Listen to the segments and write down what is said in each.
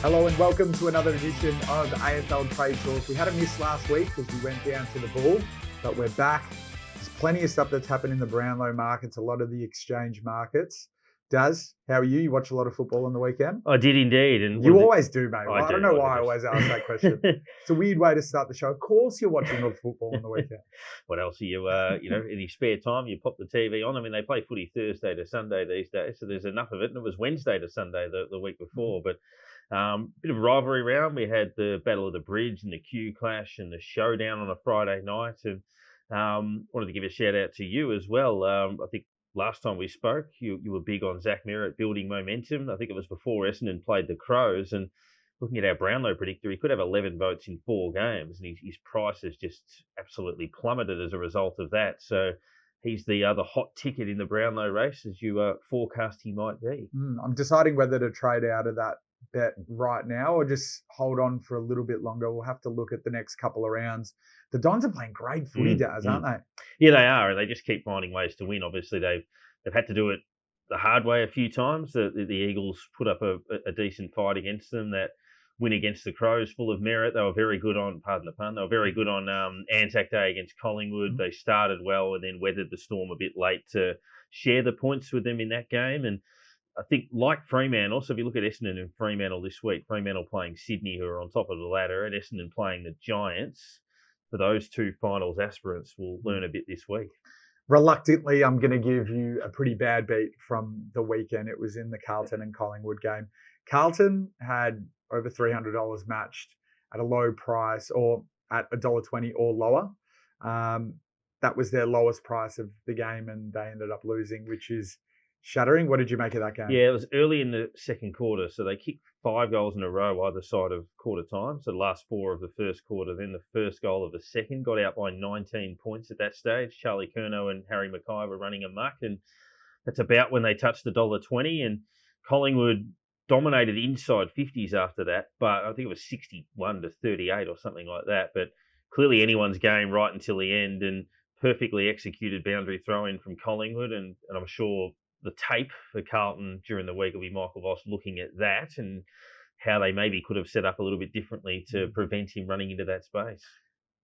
Hello and welcome to another edition of AFL Trade Talk. We had a miss last week because we went down to the Bull, but we're back. There's plenty of stuff that's happened in the Brownlow markets, a lot of the exchange markets. Daz, how are you? You watch a lot of football on the weekend? I did indeed. And you always do, mate. I don't know why I always ask that question. It's a weird way to start the show. Of course you're watching all football on the weekend. What else are you, in your spare time, you pop the TV on. I mean, they play footy Thursday to Sunday these days, so there's enough of it. And it was Wednesday to Sunday the week before. But bit of rivalry round. We had the Battle of the Bridge and the Q Clash and the Showdown on a Friday night. And wanted to give a shout out to you as well. I think last time we spoke, you were big on Zach Merritt building momentum. I think it was before Essendon played the Crows. And looking at our Brownlow predictor, he could have 11 votes in 4 games. And his price has just absolutely plummeted as a result of that. So he's the other hot ticket in the Brownlow race, as you forecast he might be. I'm deciding whether to trade out of that bet right now or just hold on for a little bit longer. We'll have to look at the next couple of rounds. The Dons are playing great footy, Daz, aren't they? Yeah, they are, and they just keep finding ways to win. Obviously, they've had to do it the hard way a few times. The Eagles put up a decent fight against them. That win against the Crows, full of merit. They were very good on, pardon the pun, they were very good on Anzac Day against Collingwood. They started well and then weathered the storm a bit late to share the points with them in that game. And I think, like Fremantle, so if you look at Essendon and Fremantle this week, Fremantle playing Sydney, who are on top of the ladder, and Essendon playing the Giants, for those two finals aspirants will learn a bit this week. Reluctantly, I'm going to give you a pretty bad beat from the weekend. It was in the Carlton and Collingwood game. Carlton had over $300 matched at a low price or at $1.20 or lower. That was their lowest price of the game, and they ended up losing, which is shattering. What did you make of that game? Yeah, it was early in the second quarter, so they kicked 5 goals in a row either side of quarter time. So the last 4 of the first quarter, then the first goal of the second, got out by 19 points at that stage. Charlie Curnow and Harry Mackay were running amok, and that's about when they touched the $1.20. And Collingwood dominated inside 50s after that, but I think it was 61 to 38 or something like that. But clearly anyone's game right until the end, and perfectly executed boundary throw-in from Collingwood, and I'm sure the tape for Carlton during the week will be Michael Voss looking at that and how they maybe could have set up a little bit differently to prevent him running into that space.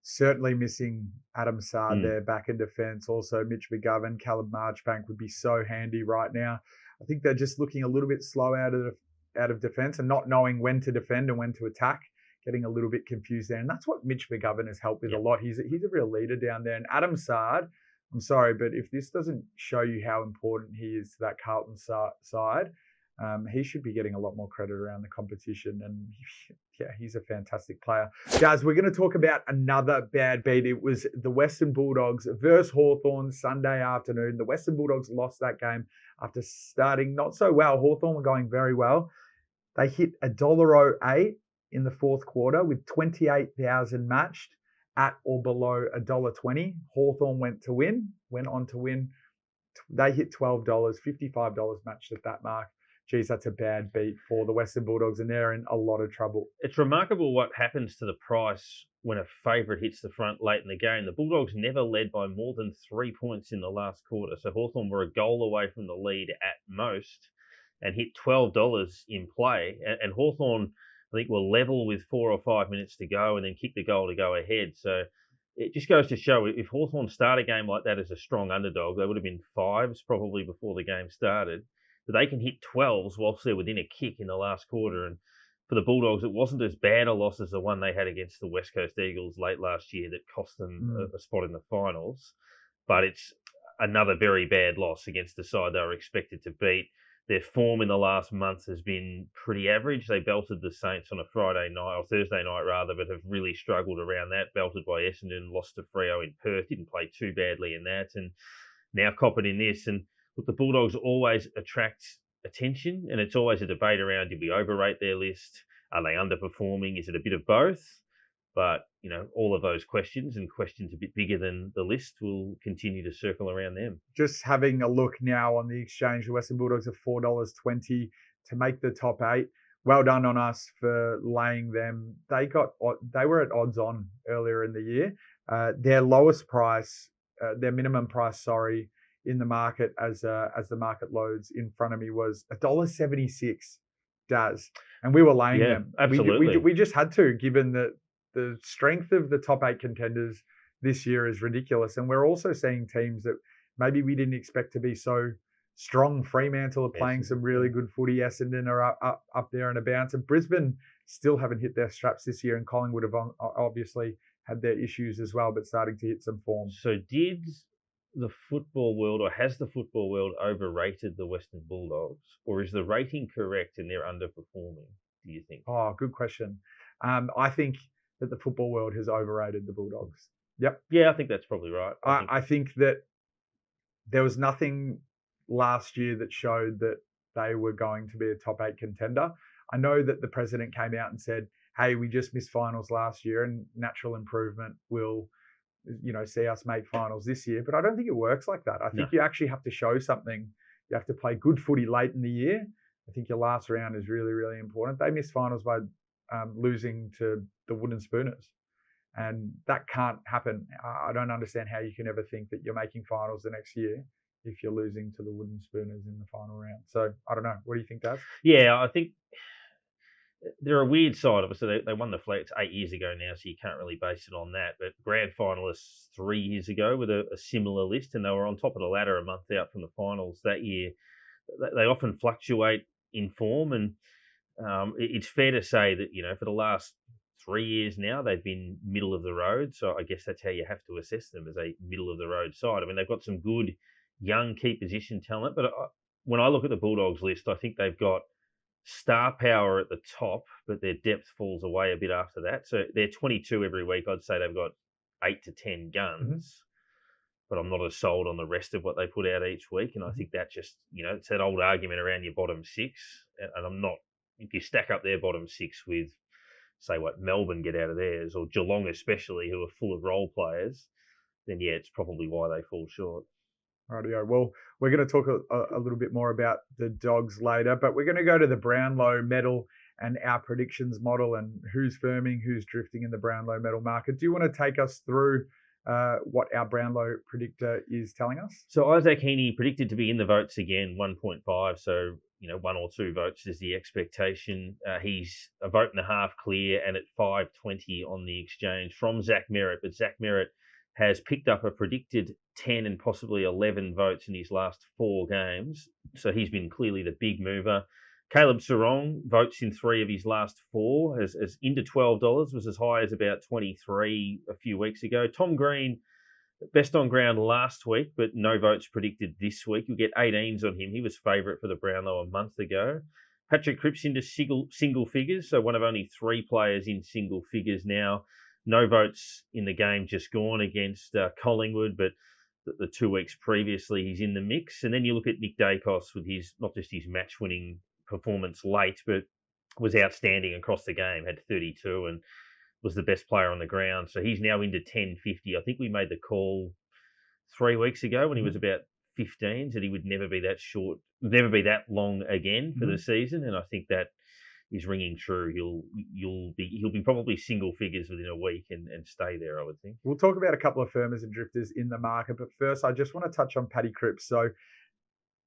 Certainly missing Adam Saad there back in defence. Also, Mitch McGovern, Callum Marchbank would be so handy right now. I think they're just looking a little bit slow out of defence and not knowing when to defend and when to attack, getting a little bit confused there. And that's what Mitch McGovern has helped with a lot. He's a real leader down there. And Adam Saad, I'm sorry, but if this doesn't show you how important he is to that Carlton side, he should be getting a lot more credit around the competition. And yeah, he's a fantastic player. Guys, we're going to talk about another bad beat. It was the Western Bulldogs versus Hawthorn Sunday afternoon. The Western Bulldogs lost that game after starting not so well. Hawthorn were going very well. They hit $1.08 in the fourth quarter with 28,000 matched at or below $1.20. Hawthorn went on to win. They hit $12, $55 matched at that mark. Geez, that's a bad beat for the Western Bulldogs, and they're in a lot of trouble. It's remarkable what happens to the price when a favourite hits the front late in the game. The Bulldogs never led by more than 3 points in the last quarter, so Hawthorn were a goal away from the lead at most and hit $12 in play. And Hawthorn, I think, were level with 4 or 5 minutes to go and then kicked the goal to go ahead. So it just goes to show, if Hawthorn start a game like that as a strong underdog, they would have been 5s probably before the game started. But they can hit 12s whilst they're within a kick in the last quarter. And for the Bulldogs, it wasn't as bad a loss as the one they had against the West Coast Eagles late last year that cost them a spot in the finals. But it's another very bad loss against the side they were expected to beat. Their form in the last month has been pretty average. They belted the Saints on a Friday night, or Thursday night rather, but have really struggled around that. Belted by Essendon, lost to Freo in Perth, didn't play too badly in that, and now coppered in this. And look, the Bulldogs always attract attention, and it's always a debate around, did we overrate their list? Are they underperforming? Is it a bit of both? But, all of those questions and questions a bit bigger than the list will continue to circle around them. Just having a look now on the exchange, the Western Bulldogs are $4.20 to make the top 8. Well done on us for laying them. They were at odds on earlier in the year. Their lowest price, their minimum price, in the market as the market loads in front of me was $1.76. Daz, and we were laying them. Absolutely. We just had to, given that the strength of the top 8 contenders this year is ridiculous, and we're also seeing teams that maybe we didn't expect to be so strong. Fremantle are playing some really good footy. Essendon are up there and about, and Brisbane still haven't hit their straps this year, and Collingwood have obviously had their issues as well, but starting to hit some form. So did the football world, or has the football world overrated the Western Bulldogs, or is the rating correct and they're underperforming, do you think? Oh, good question. I think that the football world has overrated the Bulldogs. Yep. Yeah, I think that's probably right. I think that there was nothing last year that showed that they were going to be a top 8 contender. I know that the president came out and said, hey, we just missed finals last year and natural improvement will, see us make finals this year. But I don't think it works like that. I think you actually have to show something. You have to play good footy late in the year. I think your last round is really, really important. They missed finals by losing to the Wooden Spooners. And that can't happen. I don't understand how you can ever think that you're making finals the next year if you're losing to the Wooden Spooners in the final round. So I don't know. What do you think, Daz? Yeah, I think they're a weird side of it. So they won the Flex 8 years ago now, so you can't really base it on that. But grand finalists 3 years ago with a similar list, and they were on top of the ladder a month out from the finals that year. They often fluctuate in form, and it's fair to say that, for the last 3 years now, they've been middle of the road. So I guess that's how you have to assess them, as a middle of the road side. I mean, they've got some good young key position talent, but when I look at the Bulldogs list, I think they've got star power at the top, but their depth falls away a bit after that. So they're 22 every week. I'd say they've got 8 to 10 guns, but I'm not as sold on the rest of what they put out each week. And I think that just, it's that old argument around your bottom 6. And I'm not, if you stack up their bottom 6 with, say, what Melbourne get out of theirs, or Geelong especially, who are full of role players, then yeah, it's probably why they fall short. Rightio. Well, we're going to talk a little bit more about the Dogs later, but we're going to go to the Brownlow Medal and our predictions model and who's firming, who's drifting in the Brownlow Medal market. Do you want to take us through what our Brownlow predictor is telling us? So Isaac Heaney predicted to be in the votes again, 1.5. So, 1 or 2 votes is the expectation. He's a vote and a half clear and at 5.20 on the exchange from Zach Merritt. But Zach Merritt has picked up a predicted 10 and possibly 11 votes in his last 4 games. So he's been clearly the big mover. Caleb Sarong votes in 3 of his last 4, as into $12, was as high as about 23 a few weeks ago. Tom Green, best on ground last week, but no votes predicted this week. You'll get 18s on him. He was favourite for the Brownlow a month ago. Patrick Cripps into single figures, so one of only 3 players in single figures now. No votes in the game just gone against Collingwood, but the 2 weeks previously he's in the mix. And then you look at Nick Dacos with his, not just his match-winning performance late, but was outstanding across the game, had 32 and was the best player on the ground. So he's now into 10.50. I think we made the call 3 weeks ago when he was about 15, that he would never be that short, never be that long again for the season. And I think that is ringing true. He'll be probably single figures within a week and stay there, I would think. We'll talk about a couple of firmers and drifters in the market, but first I just want to touch on Paddy Cripps. So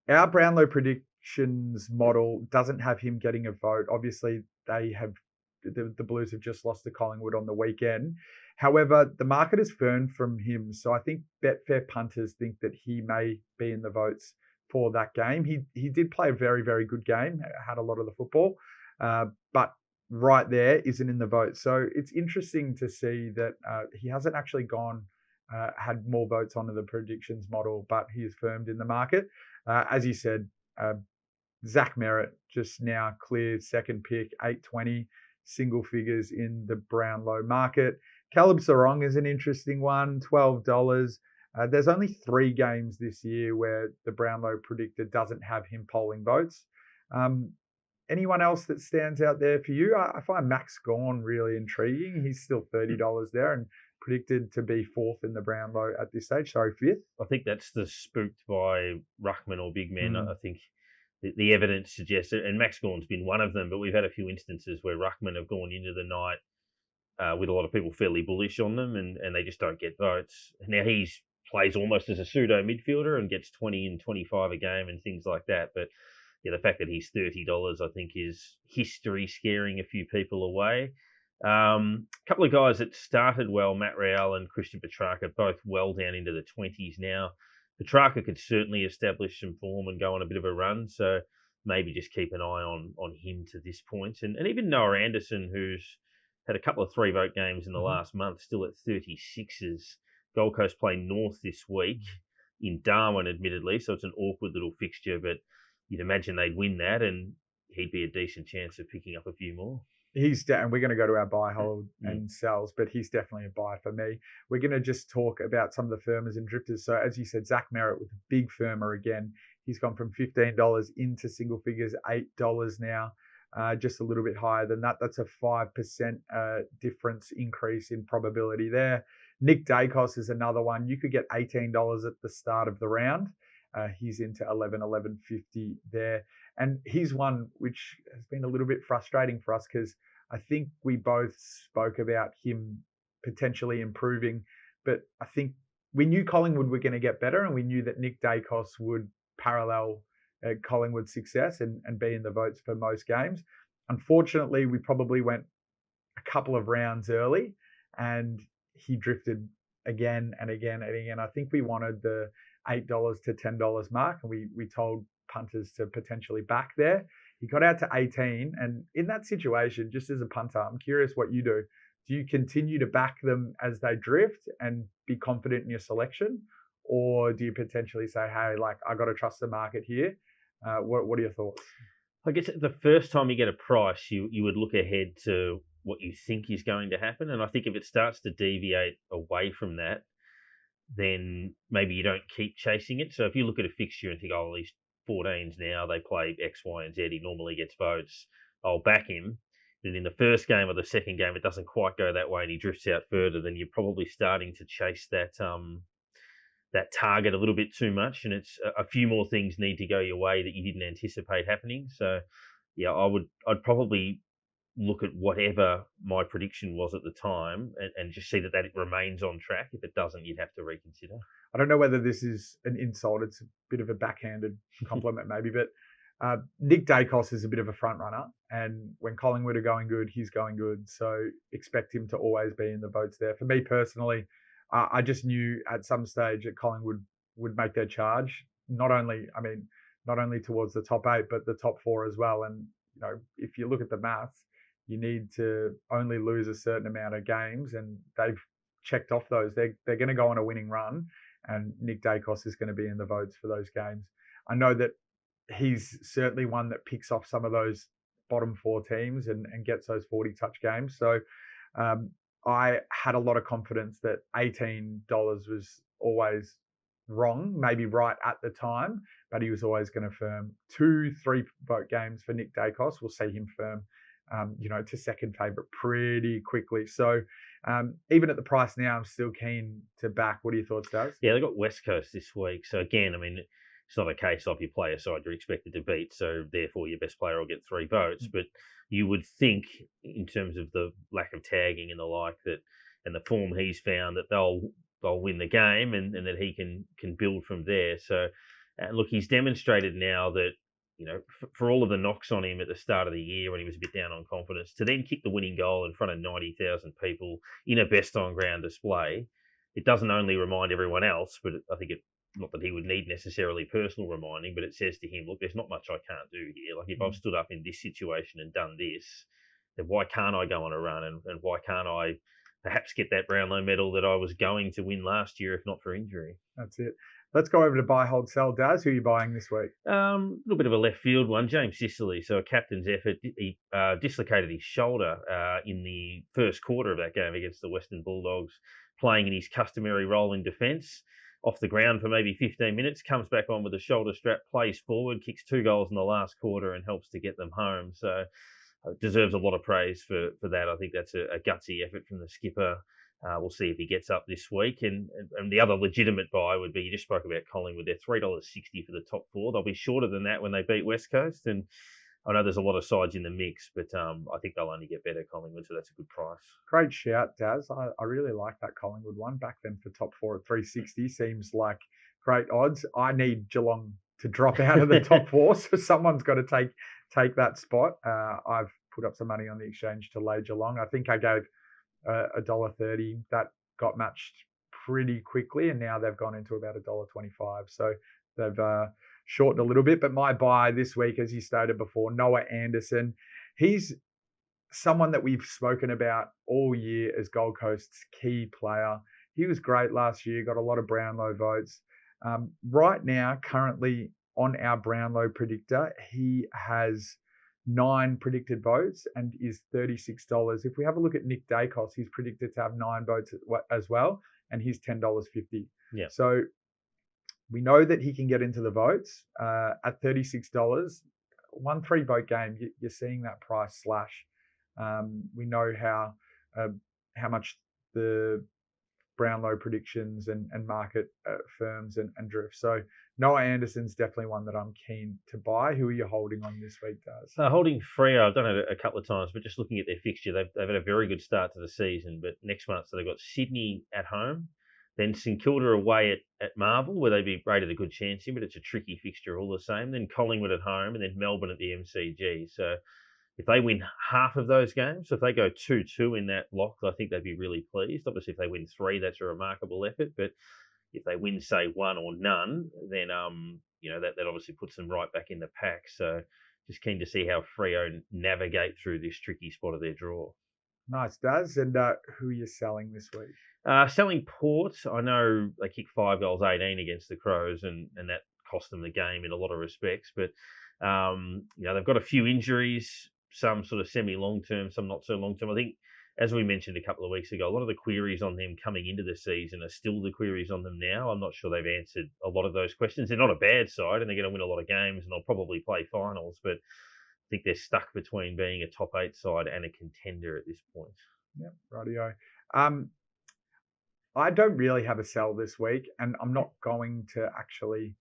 our Brownlow predictions model doesn't have him getting a vote. Obviously, the Blues have just lost to Collingwood on the weekend. However, the market has firmed from him, so I think Betfair punters think that he may be in the votes for that game. He did play a very, very good game, had a lot of the football. But right there isn't in the vote. So it's interesting to see that he hasn't actually had more votes onto the predictions model, but he is firmed in the market. As you said, Zach Merritt just now cleared second pick, 8.20, single figures in the Brownlow market. Caleb Sarong is an interesting one, $12. There's only 3 games this year where the Brownlow predictor doesn't have him polling votes. Anyone else that stands out there for you? I find Max Gawn really intriguing. He's still $30 there and predicted to be 4th in the Brownlow at this stage. Sorry, 5th. I think that's the spooked by Ruckman or big men. I think the evidence suggests it, and Max Gawn's been one of them, but we've had a few instances where Ruckman have gone into the night with a lot of people fairly bullish on them, and they just don't get votes. Now plays almost as a pseudo midfielder and gets 20 and 25 a game and things like that, but the fact that he's $30, I think, is history scaring a few people away. A couple of guys that started well, Matt Rowell and Christian Petrarca, both well down into the 20s now. Petrarca could certainly establish some form and go on a bit of a run, so maybe just keep an eye on him to this point. And even Noah Anderson, who's had a couple of 3-vote games in the last month, still at 36s. Gold Coast play North this week in Darwin, admittedly, so it's an awkward little fixture, but you'd imagine they'd win that, and he'd be a decent chance of picking up a few more. And we're going to go to our buy, hold, and sells, but he's definitely a buy for me. We're going to just talk about some of the firmers and drifters. So as you said, Zach Merritt with a big firmer again. He's gone from $15 into single figures, $8 now, just a little bit higher than that. That's a 5% difference increase in probability there. Nick Dacos is another one. You could get $18 at the start of the round. He's into $11.50 there. And he's one which has been a little bit frustrating for us because I think we both spoke about him potentially improving, but I think we knew Collingwood were going to get better, and we knew that Nick Dacos would parallel Collingwood's success and be in the votes for most games. Unfortunately, we probably went a couple of rounds early and he drifted again and again and again. I think we wanted the $8 to $10 mark, and we told punters to potentially back there. He got out to 18, and in that situation, just as a punter, I'm curious what you do. Do you continue to back them as they drift and be confident in your selection, or do you potentially say, hey, like, I got to trust the market here? What are your thoughts? I guess the first time you get a price, you would look ahead to what you think is going to happen, and I think if it starts to deviate away from that, then maybe you don't keep chasing it. So if you look at a fixture and think, oh, these 14s now, they play X, Y, and Z, he normally gets votes, I'll back him. Then in the first game or the second game, it doesn't quite go that way and he drifts out further, then you're probably starting to chase that that target a little bit too much, and it's a few more things need to go your way that you didn't anticipate happening. So yeah, I'd probably look at whatever my prediction was at the time and just see that it remains on track. If it doesn't, you'd have to reconsider. I don't know whether this is an insult. It's a bit of a backhanded compliment maybe, but Nick Dacos is a bit of a front runner, and when Collingwood are going good, he's going good. So expect him to always be in the votes there. For me personally, I just knew at some stage that Collingwood would make their charge, not only towards the top 8, but the top 4 as well. And if you look at the maths, you need to only lose a certain amount of games, and they've checked off those. They're going to go on a winning run, and Nick Dacos is going to be in the votes for those games. I know that he's certainly one that picks off some of those bottom 4 teams and gets those 40 touch games. So I had a lot of confidence that $18 was always wrong, maybe right at the time, but he was always going to firm. 2 3-vote games for Nick Dacos. We'll see him firm to second favourite pretty quickly. So even at the price now, I'm still keen to back. What are your thoughts, Daz? Yeah, they got West Coast this week. So again, it's not a case of you play a side you're expected to beat, so therefore your best player will get 3 votes. But you would think, in terms of the lack of tagging and the like, that and the form he's found, that they'll win the game and that he can build from there. So look, he's demonstrated now that, for all of the knocks on him at the start of the year when he was a bit down on confidence, to then kick the winning goal in front of 90,000 people in a best on ground display, it doesn't only remind everyone else, but I think not that he would need necessarily personal reminding, but it says to him, look, there's not much I can't do here. Like, if I've stood up in this situation and done this, then why can't I go on a run, and why can't I perhaps get that Brownlow medal that I was going to win last year if not for injury? That's it. Let's go over to buy, hold, sell. Daz, who are you buying this week? A little bit of a left field one. James Sicily. So a captain's effort. He dislocated his shoulder in the first quarter of that game against the Western Bulldogs, playing in his customary role in defence. Off the ground for maybe 15 minutes, comes back on with a shoulder strap, plays forward, kicks 2 goals in the last quarter and helps to get them home. So deserves a lot of praise for that. I think that's a gutsy effort from the skipper. We'll see if he gets up this week. And the other legitimate buy would be, you just spoke about Collingwood, they're $3.60 for the top 4. They'll be shorter than that when they beat West Coast. And I know there's a lot of sides in the mix, but I think they'll only get better, Collingwood, so that's a good price. Great shout, Daz. I really like that Collingwood one. Back then for top 4 at $3.60 seems like great odds. I need Geelong to drop out of the top 4. So someone's got to take that spot. I've put up some money on the exchange to lay Geelong. I think I gave $1.30. That got matched pretty quickly, and now they've gone into about $1.25. So they've shortened a little bit. But my buy this week, as you stated before, Noah Anderson. He's someone that we've spoken about all year as Gold Coast's key player. He was great last year, got a lot of Brownlow votes. Right now, currently on our Brownlow predictor, he has 9 predicted votes and is $36. If we have a look at Nick Dacos, he's predicted to have 9 votes as well, and he's $10.50. Yeah. So we know that he can get into the votes at $36. 1 3-vote game, you're seeing that price slash. We know how much the Brownlow predictions and market firms and drift. So Noah Anderson's definitely one that I'm keen to buy. Who are you holding on this week, Daz? Holding Freo, I've done it a couple of times, but just looking at their fixture, they've had a very good start to the season. But next month, so they've got Sydney at home, then St Kilda away at Marvel, where they'd be rated a good chance in, but it's a tricky fixture all the same. Then Collingwood at home, and then Melbourne at the MCG. So if they win half of those games, so if they go 2-2 in that block, I think they'd be really pleased. Obviously, if they win 3, that's a remarkable effort. But if they win, say, 1 or none, then that obviously puts them right back in the pack. So just keen to see how Freo navigate through this tricky spot of their draw. Nice, Daz. And who are you selling this week? Selling Port. I know they kicked 5 goals 18 against the Crows, and that cost them the game in a lot of respects. But they've got a few injuries. Some sort of semi-long-term, some not so long-term. I think, as we mentioned a couple of weeks ago, a lot of the queries on them coming into the season are still the queries on them now. I'm not sure they've answered a lot of those questions. They're not a bad side, and they're going to win a lot of games, and they'll probably play finals, but I think they're stuck between being a top 8 side and a contender at this point. Yep, rightio. I don't really have a sell this week, and I'm not going to actually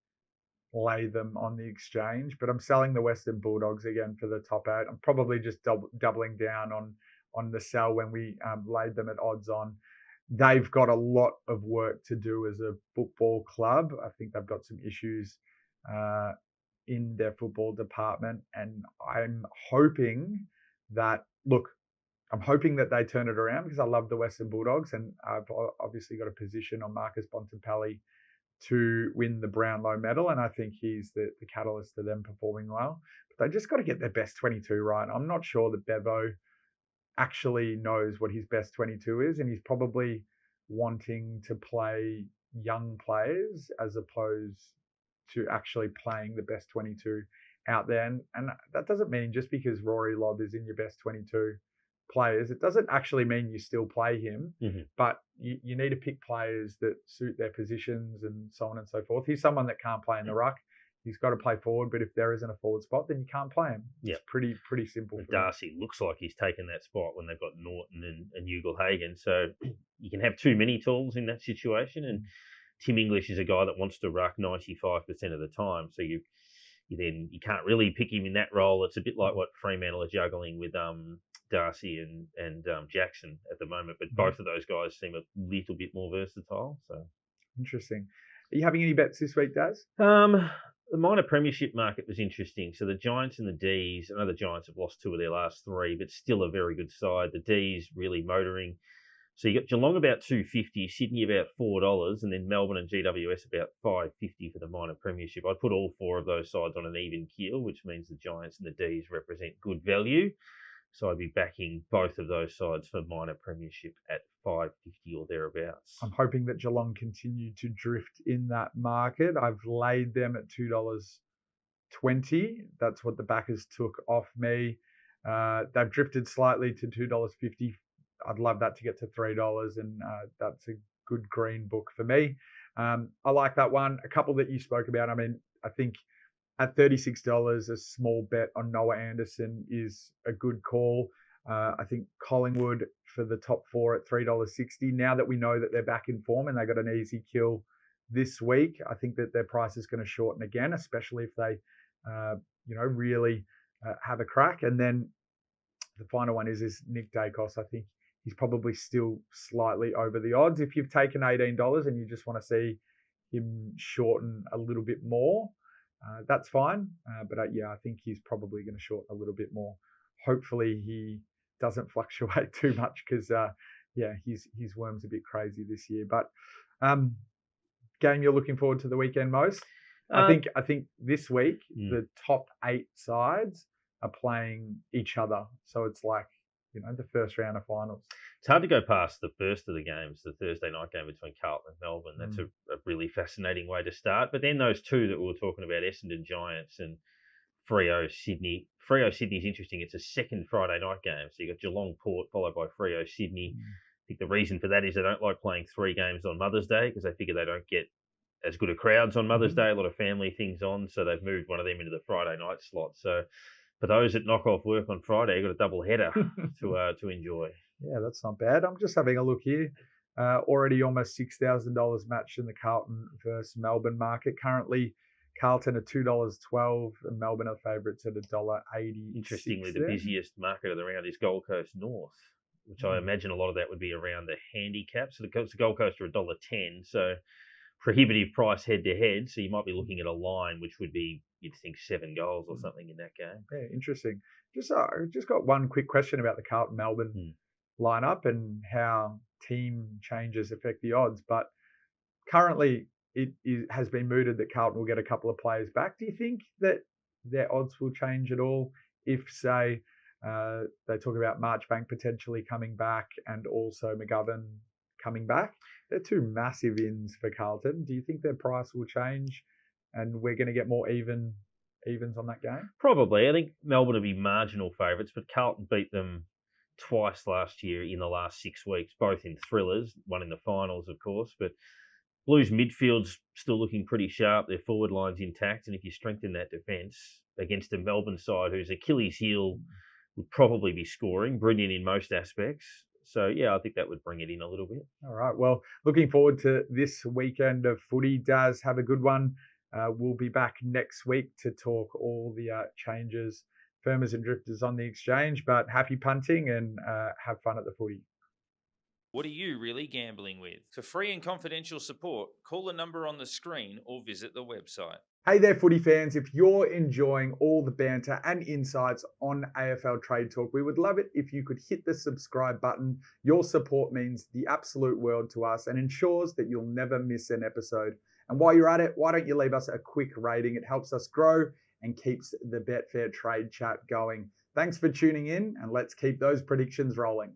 lay them on the exchange, but I'm selling the Western Bulldogs again for the top 8. I'm probably just doubling down on the sell when we laid them at odds on. They've got a lot of work to do as a football club. I think they've got some issues in their football department, and I'm hoping that they turn it around, because I love the Western Bulldogs, and I've obviously got a position on Marcus Bontempelli to win the Brownlow Medal, and I think he's the catalyst to them performing well. But they just got to get their best 22 right. I'm not sure that Bevo actually knows what his best 22 is, and he's probably wanting to play young players as opposed to actually playing the best 22 out there. And that doesn't mean just because Rory Lobb is in your best 22 players, it doesn't actually mean you still play him, but you need to pick players that suit their positions and so on and so forth. He's someone that can't play in the ruck. He's got to play forward, but if there isn't a forward spot, then you can't play him. It's pretty simple. Darcy looks like he's taken that spot when they've got Norton and Ugle-Hagan. So you can have too many tools in that situation. And Tim English is a guy that wants to ruck 95% of the time. So you can't really pick him in that role. It's a bit like what Fremantle are juggling with Darcy and Jackson at the moment, but both of those guys seem a little bit more versatile. So interesting. Are you having any bets this week, Daz? The minor premiership market was interesting. So the Giants and the D's, I know the Giants have lost 2 of their last 3, but still a very good side. The D's really motoring. So you got Geelong about $2.50, Sydney about $4, and then Melbourne and GWS about $5.50 for the minor premiership. I'd put all 4 of those sides on an even keel, which means the Giants and the D's represent good value. So I'd be backing both of those sides for minor premiership at $5.50 or thereabouts. I'm hoping that Geelong continue to drift in that market. I've laid them at $2.20. That's what the backers took off me. They've drifted slightly to $2.50. I'd love that to get to $3, and that's a good green book for me. I like that one. A couple that you spoke about, I mean, I think at $36, a small bet on Noah Anderson is a good call. I think Collingwood for the top 4 at $3.60. Now that we know that they're back in form and they got an easy kill this week, I think that their price is going to shorten again, especially if they, really have a crack. And then the final one is Nick Dacos. I think he's probably still slightly over the odds. If you've taken $18 and you just want to see him shorten a little bit more, That's fine. But I think he's probably going to short a little bit more. Hopefully he doesn't fluctuate too much because, his worm's a bit crazy this year. But game you're looking forward to the weekend most? I think this week the top 8 sides are playing each other. So it's like, the first round of finals. It's hard to go past the first of the games, the Thursday night game between Carlton and Melbourne. That's a really fascinating way to start. But then those two that we were talking about, Essendon Giants and Freo Sydney. Freo Sydney's interesting. It's a second Friday night game. So you got Geelong Port followed by Freo Sydney. I think the reason for that is they don't like playing 3 games on Mother's Day because they figure they don't get as good a crowds on Mother's Day, a lot of family things on. So they've moved one of them into the Friday night slot. So for those that knock off work on Friday, you've got a double header to enjoy. Yeah, that's not bad. I'm just having a look here. Already almost $6,000 matched in the Carlton versus Melbourne market. Currently, Carlton at $2.12 and Melbourne are favourites at $1.80. Interestingly, the busiest market of the round is Gold Coast North, which I imagine a lot of that would be around the handicap. So the Gold Coast are $1.10, so prohibitive price head-to-head. So you might be looking at a line which would be, you'd think, 7 goals or something in that game. Yeah, interesting. Just got one quick question about the Carlton-Melbourne lineup and how team changes affect the odds. But currently, it has been mooted that Carlton will get a couple of players back. Do you think that their odds will change at all if, say, they talk about Marchbank potentially coming back and also McGovern coming back? They're 2 massive ins for Carlton. Do you think their price will change and we're going to get more evens on that game? Probably. I think Melbourne will be marginal favourites, but Carlton beat them twice last year in the last 6 weeks, both in thrillers, one in the finals, of course. But Blues midfield's still looking pretty sharp. Their forward line's intact. And if you strengthen that defence against a Melbourne side whose Achilles heel would probably be scoring, brilliant in most aspects. So, I think that would bring it in a little bit. All right. Well, looking forward to this weekend of footy. Daz, have a good one. We'll be back next week to talk all the changes, firmers and drifters on the exchange. But happy punting and have fun at the footy. What are you really gambling with? For free and confidential support, call the number on the screen or visit the website. Hey there, footy fans. If you're enjoying all the banter and insights on AFL Trade Talk, we would love it if you could hit the subscribe button. Your support means the absolute world to us and ensures that you'll never miss an episode. And while you're at it, why don't you leave us a quick rating? It helps us grow and keeps the Betfair trade chat going. Thanks for tuning in, and let's keep those predictions rolling.